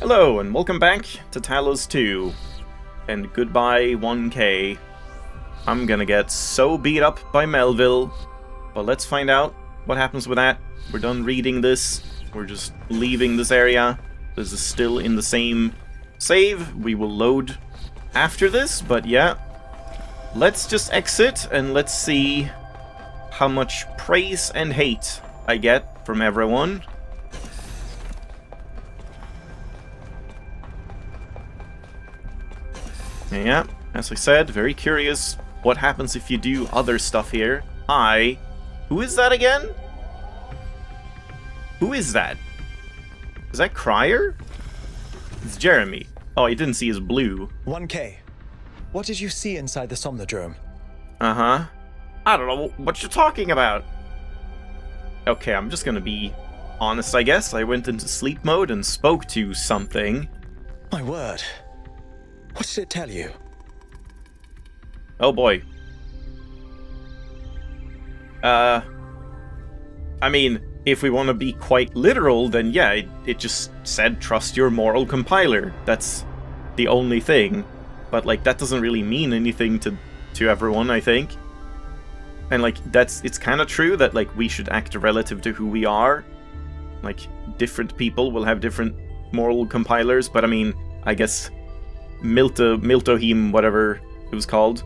Hello, and welcome back to Talos 2. And goodbye, 1K. I'm gonna get so beat up by Melville, but let's find out what happens with that. We're done reading this. We're just leaving this area. This is still in the same save. We will load after this, but yeah. Let's just exit, and let's see how much praise and hate I get from everyone. Yeah, as I said, very curious what happens if you do other stuff here. Who is that again? Who is that? Is that Crier? It's Jeremy. Oh, I didn't see his blue. 1K. What did you see inside the Somnodrome? Uh-huh. I don't know what you're talking about. Okay, I'm just gonna be honest, I guess. I went into sleep mode and spoke to something. My word. What did it tell you? Oh boy. I mean, if we want to be quite literal, then yeah, it just said trust your moral compiler. That's the only thing. But like, that doesn't really mean anything to everyone, I think. And like, it's kind of true that like, we should act relative to who we are. Like, different people will have different moral compilers, but I mean, I guess Miltohim, whatever it was called,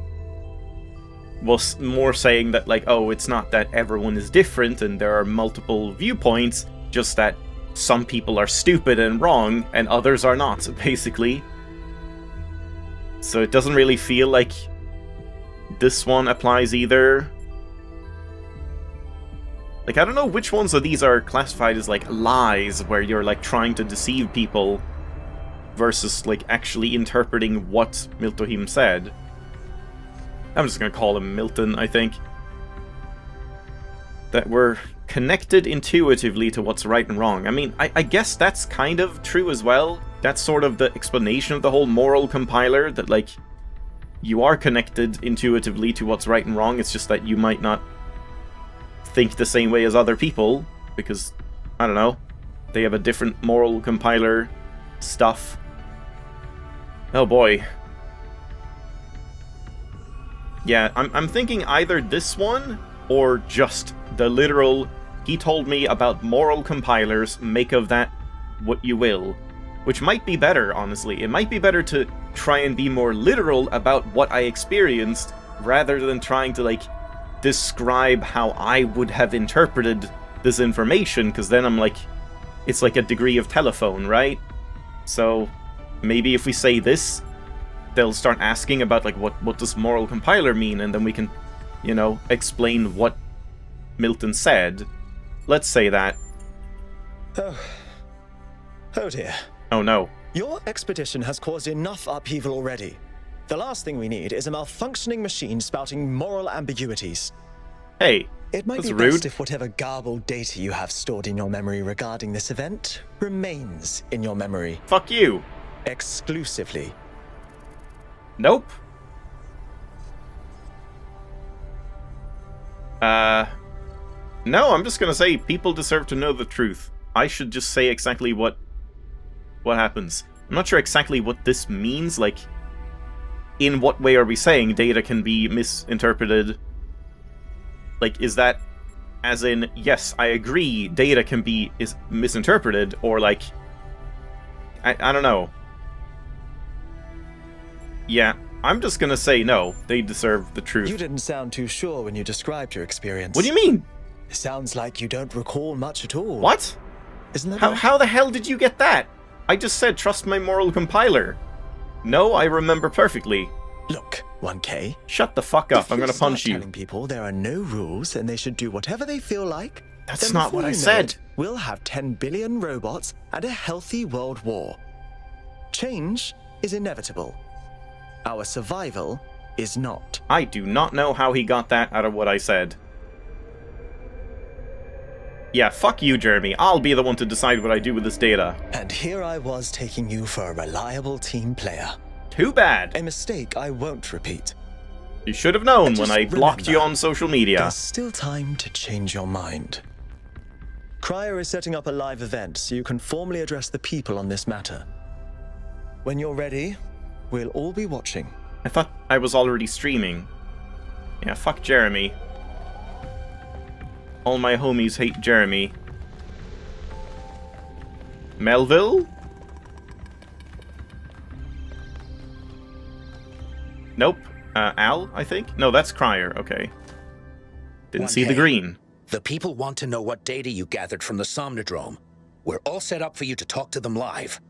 was more saying that like, oh, it's not that everyone is different and there are multiple viewpoints, just that some people are stupid and wrong and others are not, basically. So it doesn't really feel like this one applies either. Like, I don't know which ones of these are classified as like lies, where you're like trying to deceive people, versus like actually interpreting what Miltohim said. I'm just gonna call him Milton, I think. That we're connected intuitively to what's right and wrong. I mean, I guess that's kind of true as well. That's sort of the explanation of the whole moral compiler, that like, you are connected intuitively to what's right and wrong, it's just that you might not think the same way as other people, because, I don't know, they have a different moral compiler stuff. Oh boy. Yeah, I'm thinking either this one, or just the literal, he told me about moral compilers, make of that what you will. Which might be better, honestly. It might be better to try and be more literal about what I experienced, rather than trying to, like, describe how I would have interpreted this information, because then I'm like, it's like a degree of telephone, right? So, maybe if we say this, they'll start asking about, like, what does moral compiler mean, and then we can, you know, explain what Milton said. Let's say that. Oh dear. Oh no. Your expedition has caused enough upheaval already. The last thing we need is a malfunctioning machine spouting moral ambiguities. Hey, it might be rude. best if whatever garbled data you have stored in your memory regarding this event remains in your memory. Fuck you. Exclusively. Nope. No, I'm just gonna say people deserve to know the truth. I should just say exactly what happens. I'm not sure exactly what this means, like, in what way are we saying data can be misinterpreted? Like, is that as in, yes, I agree, data can be misinterpreted, or like, I don't know. Yeah, I'm just gonna say no, they deserve the truth. You didn't sound too sure when you described your experience. What do you mean? It sounds like you don't recall much at all. What? Isn't that How the hell did you get that? I just said trust my moral compiler. No, I remember perfectly. Look, 1K. Shut the fuck up, I'm gonna punch you. Telling people there are no rules and they should do whatever they feel like. That's not what I said. We'll have 10 billion robots and a healthy world war. Change is inevitable. Our survival is not. I do not know how he got that out of what I said. Yeah, fuck you, Jeremy. I'll be the one to decide what I do with this data. And here I was taking you for a reliable team player. Too bad. A mistake I won't repeat. You should have known when I blocked you on social media. There's still time to change your mind. Crier is setting up a live event so you can formally address the people on this matter. When you're ready, we'll all be watching. I thought I was already streaming. Yeah, fuck Jeremy. All my homies hate Jeremy. Melville? Nope. Al, I think? No, that's Cryer. Okay. Didn't see the green. The people want to know what data you gathered from the Somnodrome. We're all set up for you to talk to them live.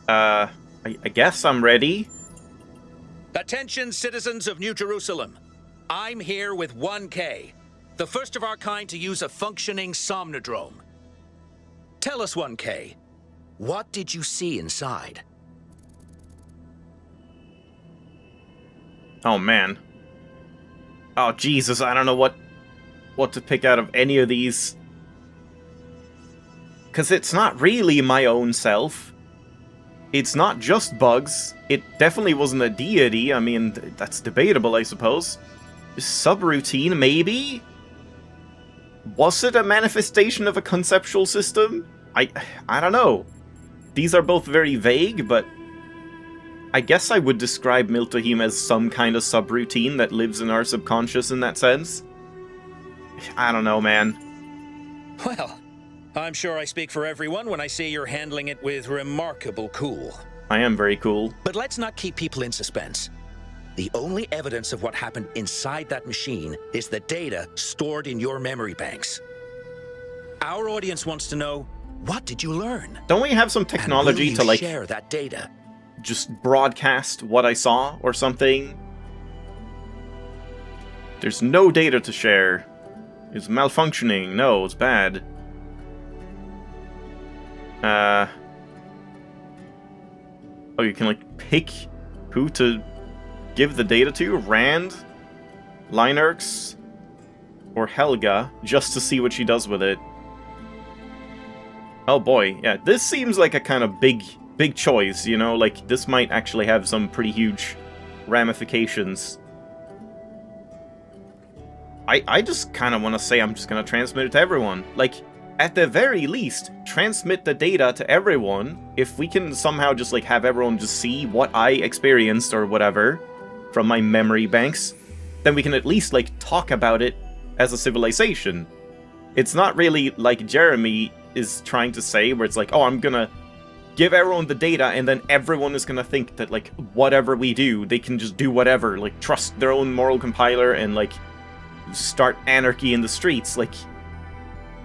I guess I'm ready. Attention, citizens of New Jerusalem. I'm here with 1K, the first of our kind to use a functioning Somnodrome. Tell us, 1K, what did you see inside? Oh, man. Oh, Jesus, I don't know what to pick out of any of these. Because it's not really my own self. It's not just bugs. It definitely wasn't a deity. I mean, that's debatable, I suppose. Subroutine, maybe? Was it a manifestation of a conceptual system? I don't know. These are both very vague, but I guess I would describe Miltahim as some kind of subroutine that lives in our subconscious in that sense. I don't know, man. Well, I'm sure I speak for everyone when I say you're handling it with remarkable cool. I am very cool. But let's not keep people in suspense. The only evidence of what happened inside that machine is the data stored in your memory banks. Our audience wants to know, what did you learn? Don't we have some technology to, like, share that data? Just broadcast what I saw or something? There's no data to share. It's malfunctioning. No, it's bad. Oh, you can, like, pick who to give the data to? Rand, Linerx, or Helga, just to see what she does with it. Oh boy, yeah, this seems like a kind of big choice, you know? Like, this might actually have some pretty huge ramifications. I just kind of want to say I'm just going to transmit it to everyone. Like, at the very least, transmit the data to everyone. If we can somehow just, like, have everyone just see what I experienced or whatever from my memory banks, then we can at least, like, talk about it as a civilization. It's not really like Jeremy is trying to say, where it's like, oh, I'm gonna give everyone the data, and then everyone is gonna think that, like, whatever we do, they can just do whatever, like, trust their own moral compiler and, like, start anarchy in the streets. Like,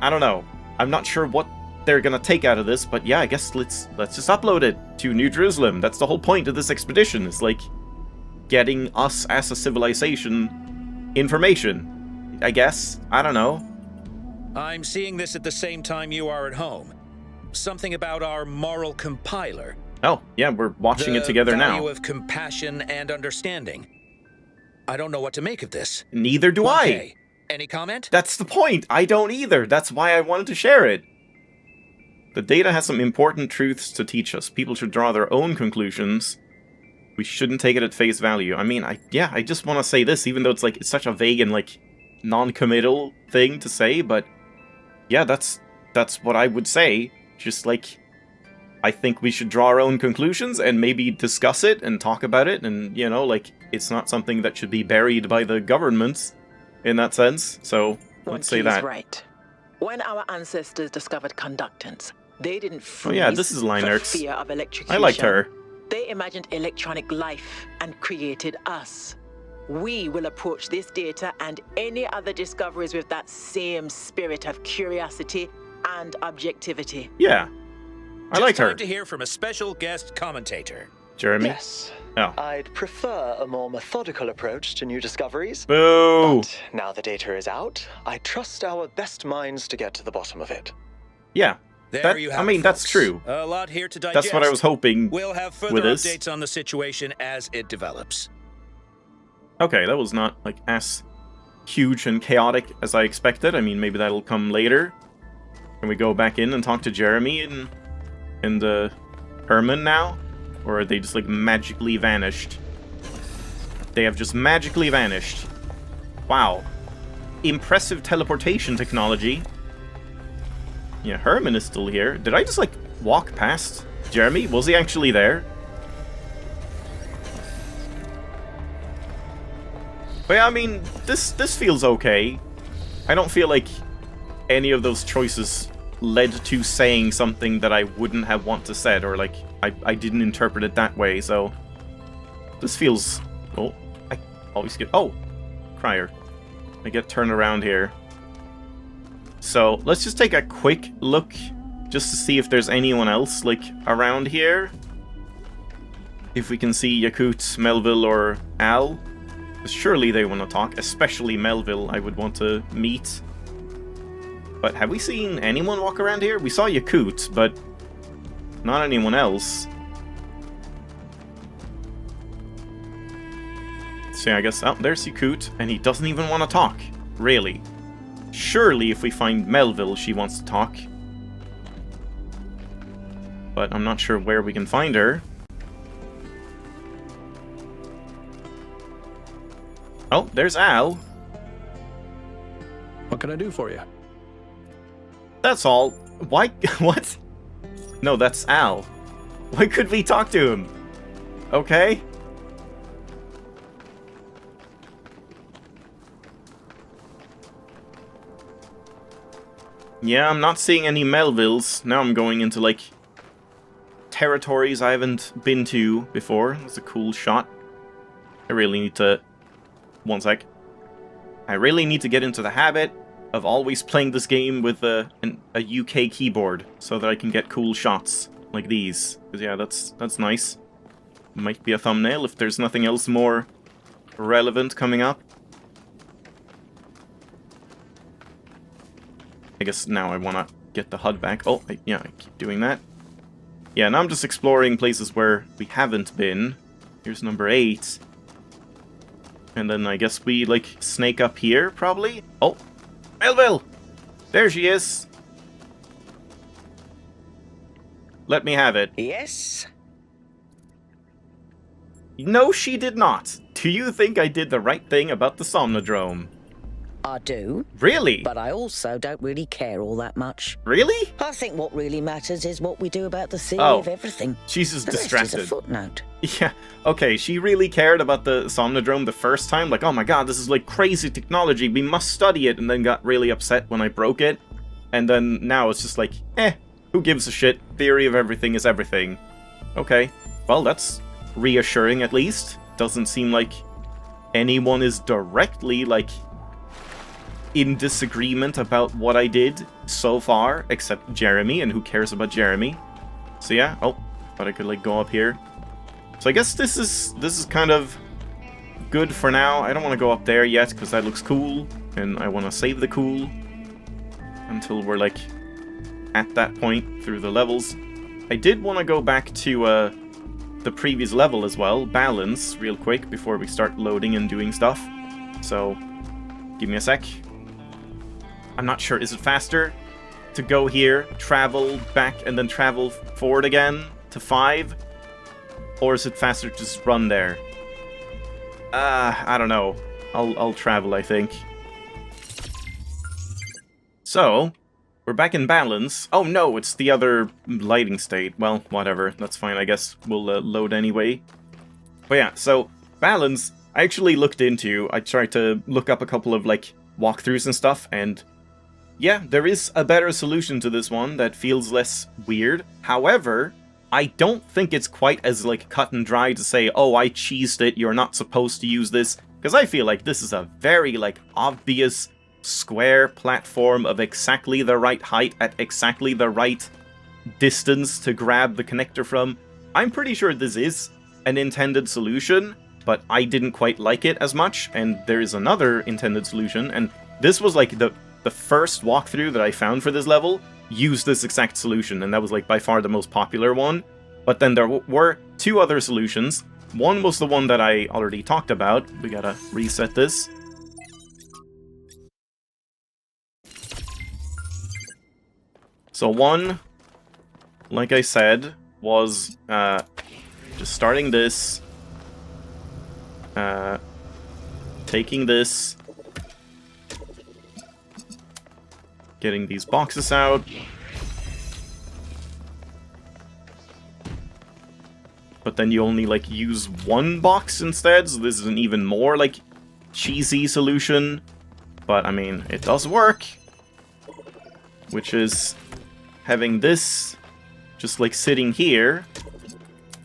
I don't know. I'm not sure what they're gonna take out of this, but yeah, I guess let's just upload it to New Jerusalem. That's the whole point of this expedition, is, like, getting us as a civilization information, I guess. I don't know. I'm seeing this at the same time you are at home. Something about our moral compiler. Oh, yeah, we're watching it together now. The value of compassion and understanding. I don't know what to make of this. Neither do I. Any comment? That's the point. I don't either. That's why I wanted to share it. The data has some important truths to teach us. People should draw their own conclusions. We shouldn't take it at face value. I mean, I just want to say this, even though it's like, it's such a vague and, like, non-committal thing to say, but yeah, that's what I would say. Just, like, I think we should draw our own conclusions and maybe discuss it and talk about it, and, you know, like, it's not something that should be buried by the governments in that sense, so let's say that. Right. When our ancestors discovered conductance, they didn't freeze Oh yeah, this is for Linerx. fear of electrocution. I liked her. They imagined electronic life and created us. We will approach this data and any other discoveries with that same spirit of curiosity and objectivity. Yeah. I like her. Time to hear from a special guest commentator. Jeremy? Yes. Oh. I'd prefer a more methodical approach to new discoveries. Boo! But now the data is out, I trust our best minds to get to the bottom of it. Yeah. There you have I mean, it, that's folks. true. A lot here to digest. That's what I was hoping We'll have further with this. updates on the situation as it develops. Okay, that was not, like, as huge and chaotic as I expected. I mean, maybe that'll come later. Can we go back in and talk to Jeremy and Herman now? Or are they just, like, magically vanished? They have just magically vanished. Wow. Impressive teleportation technology. Yeah, Herman is still here. Did I just, like, walk past Jeremy? Was he actually there? But yeah, I mean, this feels okay. I don't feel like any of those choices led to saying something that I wouldn't have want to said, or, like, I didn't interpret it that way, so... This feels... Oh, I always get... Oh! Crier. I get turned around here. So, let's just take a quick look, just to see if there's anyone else, like, around here. If we can see Yakut, Melville, or Al. Surely they want to talk, especially Melville I would want to meet. But have we seen anyone walk around here? We saw Yakut, but not anyone else. So yeah, I guess, oh, there's Yakut, and he doesn't even want to talk. Really. Surely if we find Melville, she wants to talk. But I'm not sure where we can find her. Oh, there's Al. What can I do for you? That's all. Why? What? No, that's Al. Why could we talk to him? Okay. Yeah, I'm not seeing any Melvilles. Now I'm going into, like, territories I haven't been to before. That's a cool shot. I really need to... One sec. I really need to get into the habit of always playing this game with a UK keyboard, so that I can get cool shots like these. Because yeah, that's nice. Might be a thumbnail if there's nothing else more relevant coming up. I guess now I want to get the HUD back. Oh, yeah, I keep doing that. Yeah, now I'm just exploring places where we haven't been. Here's number 8. And then I guess we, like, snake up here, probably? Oh! Melville! There she is! Let me have it. Yes? No, she did not. Do you think I did the right thing about the Somnodrome? I do. Really? But I also don't really care all that much. Really? I think what really matters is what we do about the theory Oh. of everything. She's just The rest distracted. is a footnote. Yeah, okay, she really cared about the Somnodrome the first time, like, oh my god, this is like crazy technology, we must study it, and then got really upset when I broke it. And then now it's just like, who gives a shit? Theory of everything is everything. Okay, well, that's reassuring at least. Doesn't seem like anyone is directly, like, in disagreement about what I did so far, except Jeremy, and who cares about Jeremy? So yeah, oh, thought I could, like, go up here. So I guess this is kind of good for now. I don't want to go up there yet, because that looks cool, and I want to save the cool until we're, like, at that point through the levels. I did want to go back to the previous level as well, balance, real quick, before we start loading and doing stuff. So, give me a sec. I'm not sure, is it faster to go here, travel back, and then travel forward again to 5? Or is it faster to just run there? I don't know. I'll travel, I think. So, we're back in balance. Oh no, it's the other lighting state. Well, whatever. That's fine, I guess we'll load anyway. But yeah, so, balance, I actually looked into. I tried to look up a couple of, like, walkthroughs and stuff, and yeah, there is a better solution to this one that feels less weird. However, I don't think it's quite as, like, cut and dry to say, oh, I cheesed it, you're not supposed to use this, because I feel like this is a very, like, obvious square platform of exactly the right height at exactly the right distance to grab the connector from. I'm pretty sure this is an intended solution, but I didn't quite like it as much, and there is another intended solution, and this was, like, the first walkthrough that I found for this level used this exact solution, and that was, like, by far the most popular one. But then there were 2 other solutions. One was the one that I already talked about. We gotta reset this. So one, like I said, was just starting this, taking this, getting these boxes out, but then you only, like, use one box instead, so this is an even more, like, cheesy solution. But, I mean, it does work. Which is having this just, like, sitting here.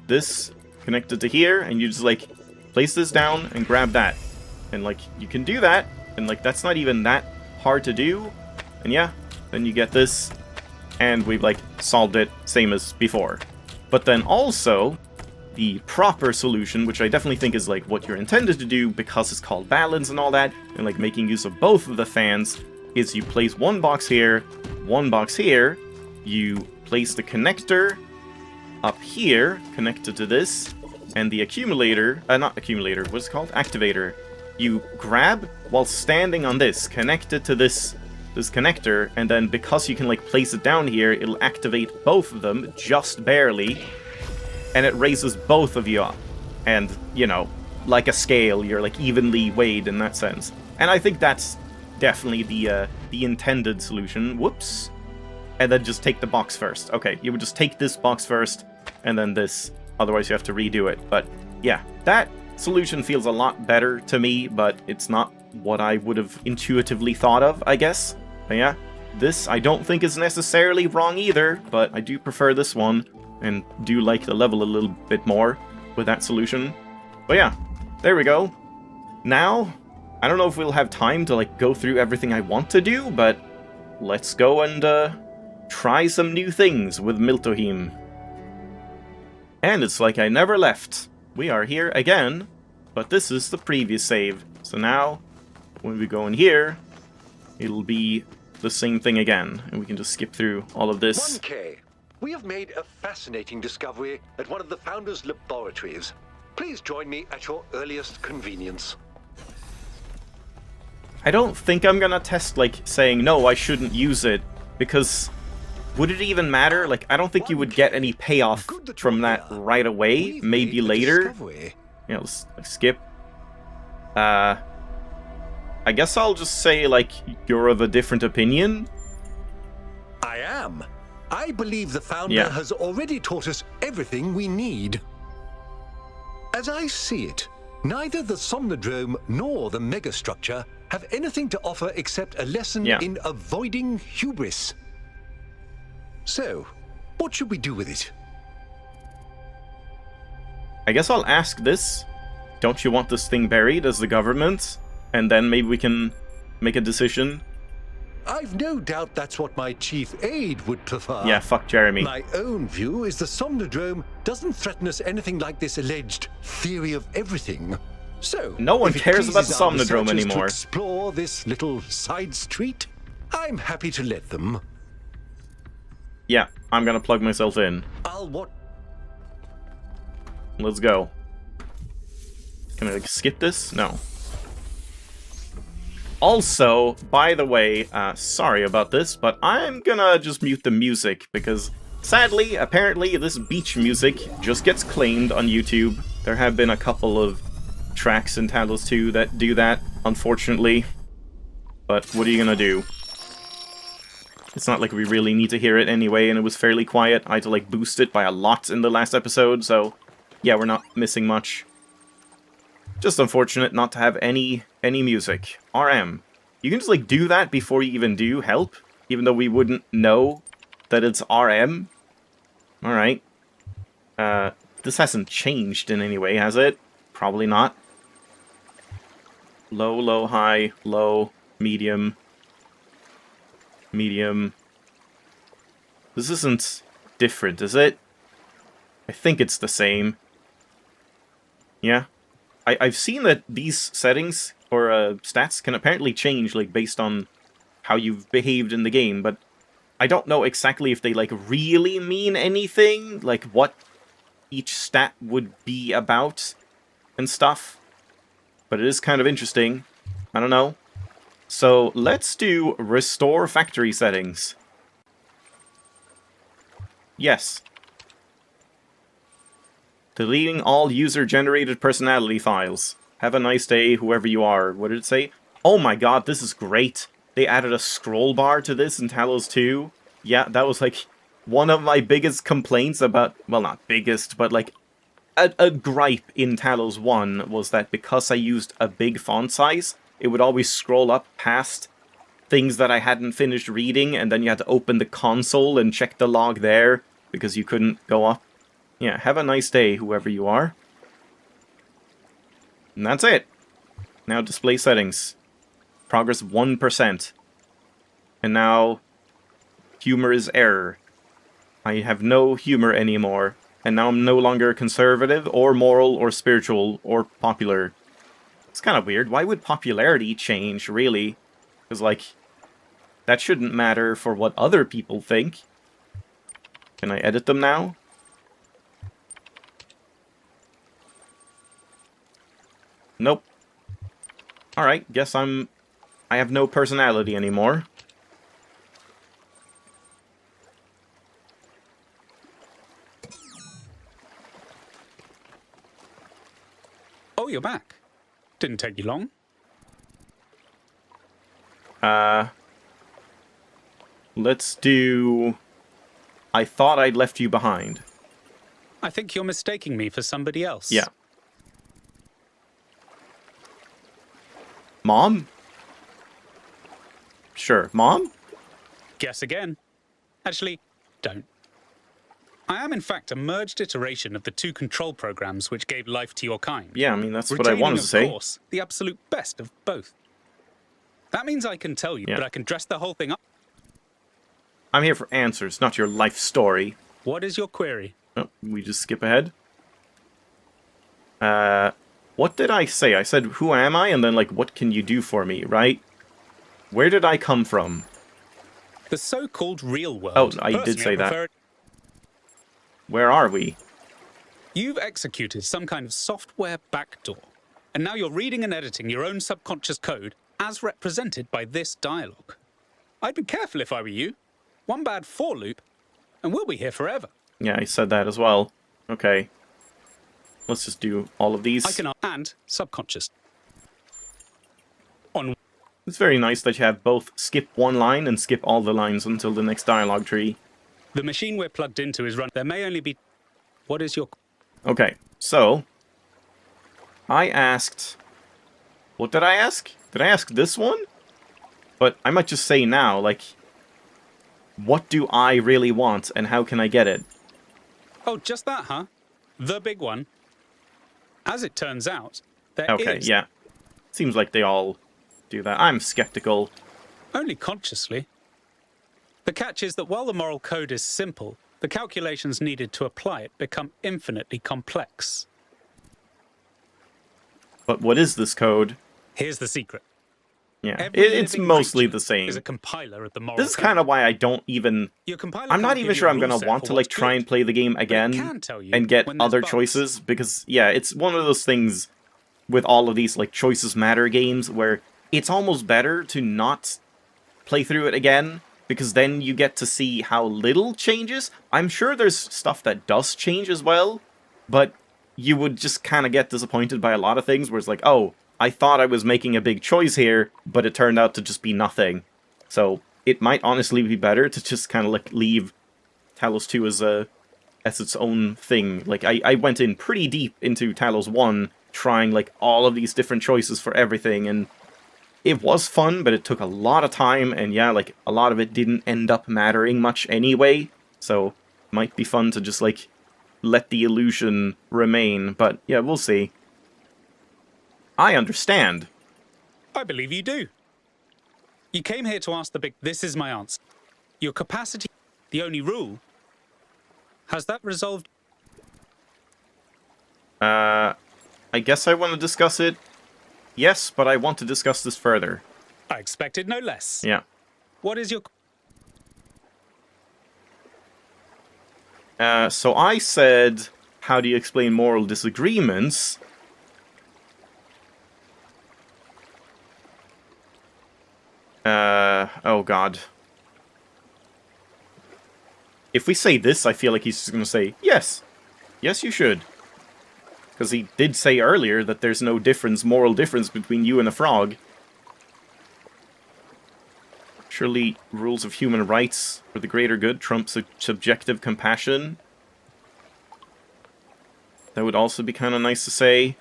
This connected to here, and you just, like, place this down and grab that. And, like, you can do that, and, like, that's not even that hard to do. And yeah, then you get this, and we've, like, solved it same as before. But then also, the proper solution, which I definitely think is, like, what you're intended to do because it's called balance and all that, and, like, making use of both of the fans, is you place one box here, you place the connector up here, connected to this, and the accumulator, not accumulator, what's it called? Activator. You grab while standing on this, connected to this connector, and then because you can, like, place it down here, it'll activate both of them, just barely, and it raises both of you up. And, you know, like a scale, you're, like, evenly weighed in that sense. And I think that's definitely the intended solution. Whoops. And then just take the box first. Okay, you would just take this box first, and then this. Otherwise you have to redo it. But, yeah, that solution feels a lot better to me, but it's not what I would have intuitively thought of, I guess. But yeah, this I don't think is necessarily wrong either, but I do prefer this one, and do like the level a little bit more with that solution. But yeah, there we go. Now, I don't know if we'll have time to, like, go through everything I want to do, but let's go and try some new things with Miltohim. And it's like I never left. We are here again, but this is the previous save. So now, when we go in here, it'll be the same thing again, and we can just skip through all of this. 1K, we have made a fascinating discovery at one of the Founders' laboratories. Please join me at your earliest convenience. I don't think I'm gonna test, like, saying, no, I shouldn't use it, because would it even matter? Like, I don't think you would get any payoff from that right away. Maybe later. Yeah, let's skip. I guess I'll just say, like, you're of a different opinion. I am. I believe the Founder has already taught us everything we need. As I see it, neither the Somnodrome nor the megastructure have anything to offer except a lesson in avoiding hubris. So, what should we do with it? I guess I'll ask this. Don't you want this thing buried as the government? And then maybe we can make a decision. I've no doubt that's what my chief aide would prefer. Yeah, fuck Jeremy. My own view is the Somnodrome doesn't threaten us anything like this alleged theory of everything. So, no one cares about the Somnodrome anymore. To explore this little side street, I'm happy to let them. Yeah, I'm gonna plug myself in. Let's go. Can I, like, skip this? No. Also, by the way, sorry about this, but I'm gonna just mute the music, because sadly, apparently, this beach music just gets claimed on YouTube. There have been a couple of tracks in Talos 2 that do that, unfortunately. But what are you gonna do? It's not like we really need to hear it anyway, and it was fairly quiet. I had to, like, boost it by a lot in the last episode, so yeah, we're not missing much. Just unfortunate not to have any music. RM. You can just, like, do that before you even do help, even though we wouldn't know that it's RM. Alright. This hasn't changed in any way, has it? Probably not. Low, low, high, low, medium. Medium. This isn't different, is it? I think it's the same. Yeah. I've seen that these settings, or stats, can apparently change, like, based on how you've behaved in the game, but I don't know exactly if they, like, really mean anything, like, what each stat would be about and stuff. But it is kind of interesting. I don't know. So, let's do restore factory settings. Yes. Deleting all user-generated personality files. Have a nice day, whoever you are. What did it say? Oh my god, this is great. They added a scroll bar to this in Talos 2. Yeah, that was, like, one of my biggest complaints about... Well, not biggest, but, like, a gripe in Talos 1 was that because I used a big font size, it would always scroll up past things that I hadn't finished reading, and then you had to open the console and check the log there, because you couldn't go up. Yeah, have a nice day, whoever you are. And that's it. Now display settings. Progress 1%. And now humor is error. I have no humor anymore. And now I'm no longer conservative, or moral, or spiritual, or popular. It's kind of weird. Why would popularity change, really? Because, like, that shouldn't matter for what other people think. Can I edit them now? Nope. Alright, guess I have no personality anymore. Oh, you're back. Didn't take you long. Let's do... I thought I'd left you behind. I think you're mistaking me for somebody else. Yeah. Mom? Sure. Mom? Guess again. Actually, don't. I am in fact a merged iteration of the two control programs which gave life to your kind. Yeah, I mean, that's what I wanted to say. Retaining, of course, the absolute best of both. That means I can tell you, Yeah. but I can dress the whole thing up. I'm here for answers, not your life story. What is your query? Oh, we just skip ahead. What did I say? I said, who am I? And then, like, what can you do for me, right? Where did I come from? The so-called real world. Oh, I did Personally, say that. prefer it. Where are we? You've executed some kind of software backdoor, and now you're reading and editing your own subconscious code as represented by this dialogue. I'd be careful if I were you. One bad for loop, and we'll be here forever. Yeah, I said that as well. Okay. Let's just do all of these. I can and subconscious. On It's very nice that you have both skip one line and skip all the lines until the next dialogue tree. the machine we're plugged into is run. There may only be. What is your? Okay, so I asked... What did I ask? Did I ask this one? But I might just say now, like, what do I really want and how can I get it? Oh, just that, huh? The big one. As it turns out, there Okay, is yeah. Seems like they all do that. I'm skeptical. only consciously. The catch is that while the moral code is simple, the calculations needed to apply it become infinitely complex. But what is this code? Here's the secret. Yeah, Every it's living mostly creature the same. is a compiler of the moral This is code. kind of why I don't even... Your compiler I'm not can't even give sure you a I'm rule going to set want for to, like, what's try good, and play the game but it again can tell you and get when there's other bugs. choices, because, yeah, it's one of those things with all of these, like, choices matter games where it's almost better to not play through it again, because then you get to see how little changes. I'm sure there's stuff that does change as well, but you would just kind of get disappointed by a lot of things where it's like, oh, I thought I was making a big choice here, but it turned out to just be nothing. So it might honestly be better to just kind of like leave Talos 2 as its own thing. Like I went in pretty deep into Talos 1, trying like all of these different choices for everything, and it was fun, but it took a lot of time, and yeah, like a lot of it didn't end up mattering much anyway. So might be fun to just like let the illusion remain, but yeah, we'll see. I understand. I believe you do. You came here to ask the big... This is my answer. Your capacity, the only rule. Has that resolved? I guess I want to discuss it. Yes, but I want to discuss this further. I expected no less. Yeah. What is your... So I said, how do you explain moral disagreements? Oh god. If we say this, I feel like he's just going to say, yes. Yes, you should. Because he did say earlier that there's no difference, moral difference between you and a frog. Surely rules of human rights for the greater good trump subjective compassion. That would also be kind of nice to say.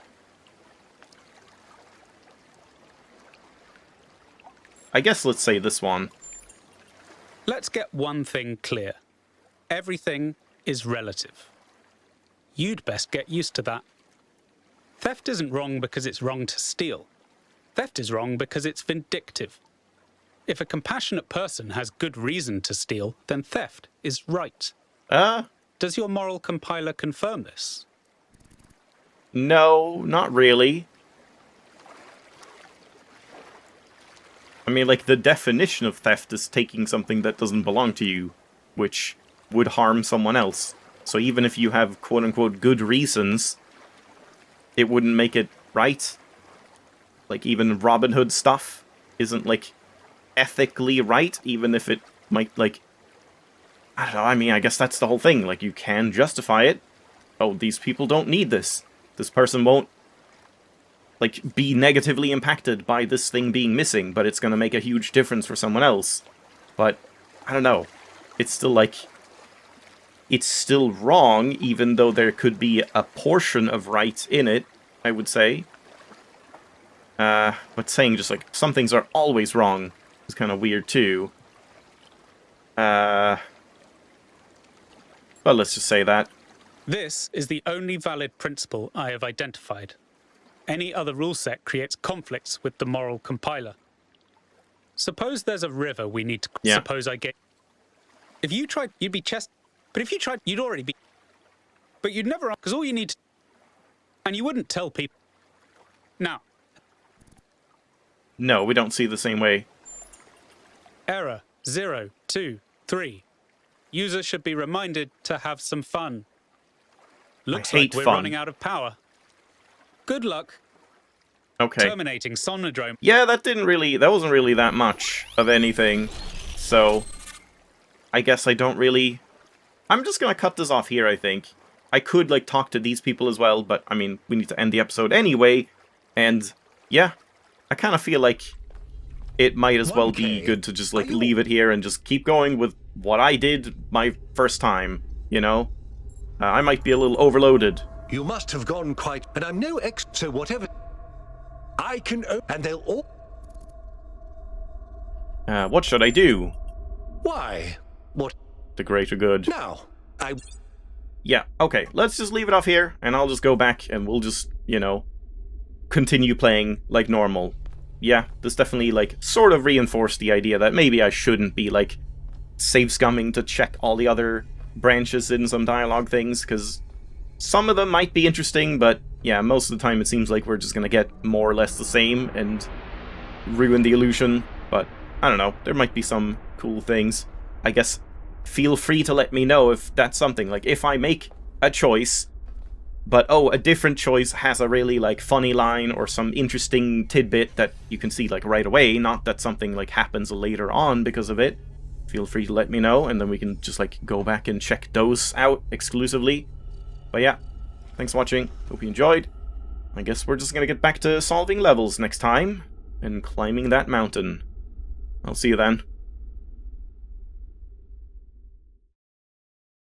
I guess let's say this one. Let's get one thing clear. Everything is relative. You'd best get used to that. Theft isn't wrong because it's wrong to steal. Theft is wrong because it's vindictive. If a compassionate person has good reason to steal, then theft is right. Does your moral compiler confirm this? No, not really. I mean, like, the definition of theft is taking something that doesn't belong to you, which would harm someone else. So even if you have quote-unquote good reasons, it wouldn't make it right. Like, even Robin Hood stuff isn't, like, ethically right, even if it might, like... I don't know, I mean, I guess that's the whole thing. Like, you can justify it. Oh, these people don't need this. This person won't, like, be negatively impacted by this thing being missing, but it's gonna make a huge difference for someone else. But, I don't know. It's still, like... It's still wrong, even though there could be a portion of right in it, I would say. But saying just, like, some things are always wrong is kind of weird, too. Well, let's just say that. This is the only valid principle I have identified. Any other rule set creates conflicts with the moral compiler. Suppose there's a river we need to... Yeah. Suppose I get... If you tried, you'd be chest... But if you tried, you'd already be... But you'd never... Because all you need to... And you wouldn't tell people. Now. No, we don't see the same way. Error 0, 2, 3. User should be reminded to have some fun. Looks like we're running out of power. Good luck. Okay. Terminating Somnodrome. Yeah, that wasn't really that much of anything. So, I guess I don't really... I'm just gonna cut this off here, I think. I could, like, talk to these people as well, but, I mean, we need to end the episode anyway. And, yeah, I kind of feel like it might as well be good to just, like, leave it here and just keep going with what I did my first time, you know? I might be a little overloaded. You must have gone quite... And I'm no so whatever... I can... And they'll all... What should I do? Why? What? The greater good. Now, Yeah, okay, let's just leave it off here, and I'll just go back, and we'll just, you know, continue playing like normal. Yeah, this definitely, like, sort of reinforced the idea that maybe I shouldn't be, like, save scumming to check all the other branches in some dialogue things, because some of them might be interesting, but yeah, most of the time it seems like we're just gonna get more or less the same and ruin the illusion. But I don't know, there might be some cool things. I guess feel free to let me know if that's something. Like, if I make a choice, but oh, a different choice has a really, like, funny line or some interesting tidbit that you can see, like, right away, not that something, like, happens later on because of it, feel free to let me know, and then we can just, like, go back and check those out exclusively. But yeah, thanks for watching, hope you enjoyed. I guess we're just gonna get back to solving levels next time, and climbing that mountain. I'll see you then.